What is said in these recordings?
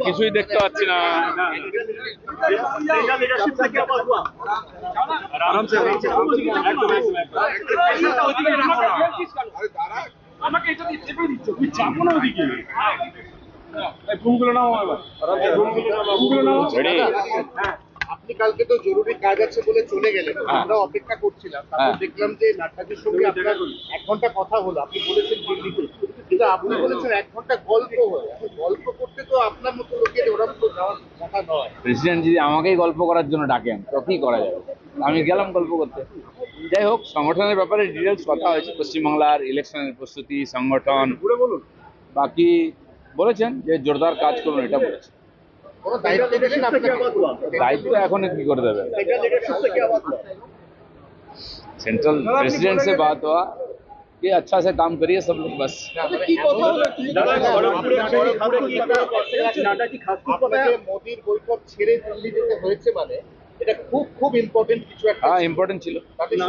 কিছুই দেখতে পাচ্ছি না। আমাকে এটা চেপে দিচ্ছ, তুই যাবো না ওদিকে। ঘুমগুলো নাও, আপনি কালকে তো জরুরি কাজ আছে বলে চলে গেলেন, আমরা অপেক্ষা করছিলাম। তারপর দেখলাম যে নাট্যাজির সঙ্গে আপনার 1 ঘন্টা কথা হলো, আপনি বলেছেন দিল্লিতে, কিন্তু আপনি বলেছেন 1 ঘন্টা গল্প হলো। গল্প করতে তো আপনার মতো লোকের ওরকম তো যাওয়ার কথা নয়। প্রেসিডেন্ট যদি আমাকেই গল্প করার জন্য ডাকেন তো কি করা যাবে, আমি গেলাম গল্প করতে। যাই হোক, সংগঠনের ব্যাপারে ডিটেলস কথা হয়েছে, পশ্চিমবাংলার ইলেকশনের প্রস্তুতি, সংগঠন, বাকি বলেছেন যে জোরদার কাজ করুন, এটা বলেছেন। दायित्व এখন কি করে দেবে, सेंट्रल प्रेसिडेंट से बात हुआ कि अच्छा से काम करिए सब लोग, बस। মোদির বৈঠক ছেড়ে দিল্লি যেতে হয়েছে মানে এটা খুব খুব ইম্পর্টেন্ট কিছু একটা। হ্যাঁ, ইম্পর্টেন্ট ছিল।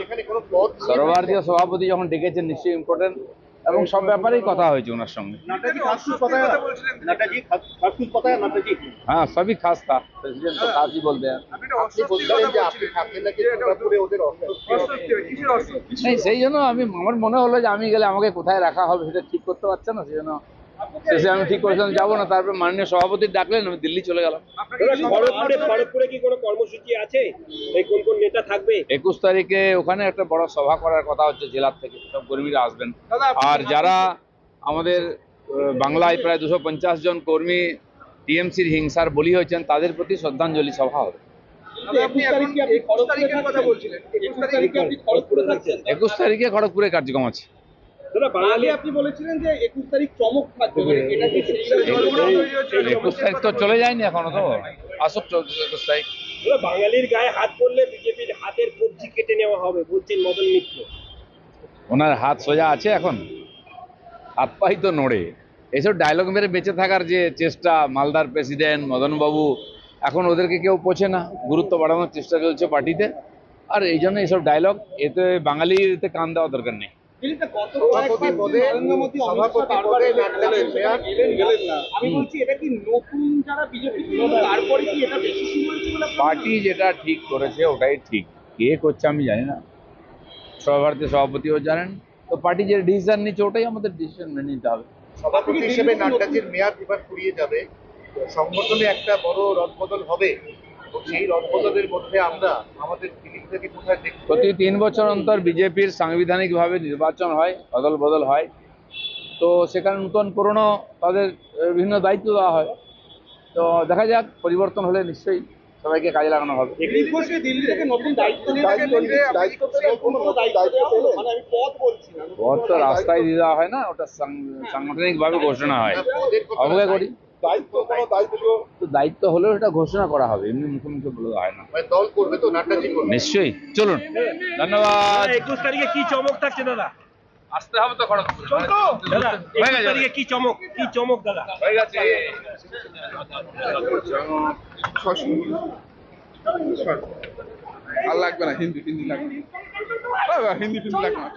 সেখানে কোনো পদ সর্বভারতীয় সভাপতি যখন ডেকেছেন নিশ্চয়ই ইম্পর্টেন্ট, এবং সব ব্যাপারেই কথা হয়েছে ওনার সঙ্গে। हाँ, सभी खास था, प्रेसिडेंट तो खास ही बोलते हैं। नहीं, সেই জন্য আমার মনে হলো যে আমি গেলে আমাকে কোথায় রাখা হবে সেটা ঠিক করতে পারছে না, সেই জন্য শেষে আমি ঠিক করেছিলাম যাবো না। তারপরে মাননীয় সভাপতি ডাকলেন, আমি দিল্লি চলে গেলাম। খড়গপুরে কি কোনো কর্মসূচি আছে? কোন কোন নেতা থাকবে? 21 তারিখে ওখানে একটা বড় সভা করার কথা হচ্ছে, জেলার থেকে সব কর্মীরা আসবেন। আর যারা আমাদের বাংলায় প্রায় 250 জন কর্মী টিএমসির হিংসার বলি হয়েছেন, তাদের প্রতি শ্রদ্ধাঞ্জলি সভা হবে। 21 তারিখে খড়গপুরে কার্যক্রম আছে। বাঙালি আপনি বলেছিলেন যে 21 তারিখ চমক থাকবে, 21 তারিখ তো চলে যায়নি এখনো, তো আসুক 21 তারিখ। বাঙালির গায়ে হাত পড়লে বিজেপির হাতের কবজি কেটে নেওয়া হবে বলছেন মদন মিত্র। ওনার হাত সোজা আছে এখন, হাত পাই তো নড়ে। এইসব ডায়লগ মেরে বেঁচে থাকার যে চেষ্টা, মালদার প্রেসিডেন্ট মদনবাবু, এখন ওদেরকে কেউ পোছে না, গুরুত্ব বাড়ানোর চেষ্টা চলছে পার্টিতে। আর এই জন্য এইসব ডায়লগ, এতে বাঙালির এতে কান দেওয়া দরকার নেই। পার্টি যেটা ঠিক করেছে ওটাই ঠিক, কে করছে আমি জানি না, সর্বভারতীয় সভাপতিও জানেন। তো পার্টি যে ডিসিশন নিচ্ছে ওটাই আমাদের ডিসিশন মেনে নিতে হবে। সভাপতি হিসেবে নাড্ডাজির মেয়াদ এবার ফুরিয়ে যাবে, সংগঠনে একটা বড় রদবদল হবে, সেই রদবদলের মধ্যে আমরা আমাদের দিল্লিটাকে কোথায় দেখব? প্রতি 3 বছর অন্তর বিজেপির সাংবিধানিকভাবে নির্বাচন হয়, অদল বদল হয়, তো সেখানে নূতন পুরনো তাদের বিভিন্ন দায়িত্ব দেওয়া হয়। তো দেখা যাক, পরিবর্তন হলে নিশ্চয়ই সবাইকে কাজে লাগানো হবে। পদ তো রাস্তায় দিয়ে দেওয়া হয় না, ওটা সাংগঠনিকভাবে ঘোষণা হয়, অবজ্ঞা করি। দায়িত্ব হলেও এটা ঘোষণা করা হবে, এমনি মুখোমুখি বলে হয় না। দল করবে তো নাড্ডাজি করবে নিশ্চয়ই, চলুন, ধন্যবাদ। 21 তারিখে কি চমক থাকছে দাদা? আসতে হবে তো খড়গপুরে। দাদা 21 তারিখে কি চমক দাদা? হয়ে গেছে। আর লাগবে না, হিন্দি লাগবে, হিন্দি লাগবে না।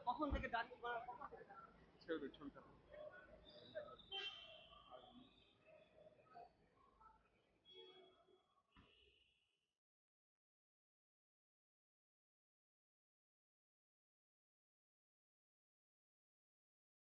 কখন থেকে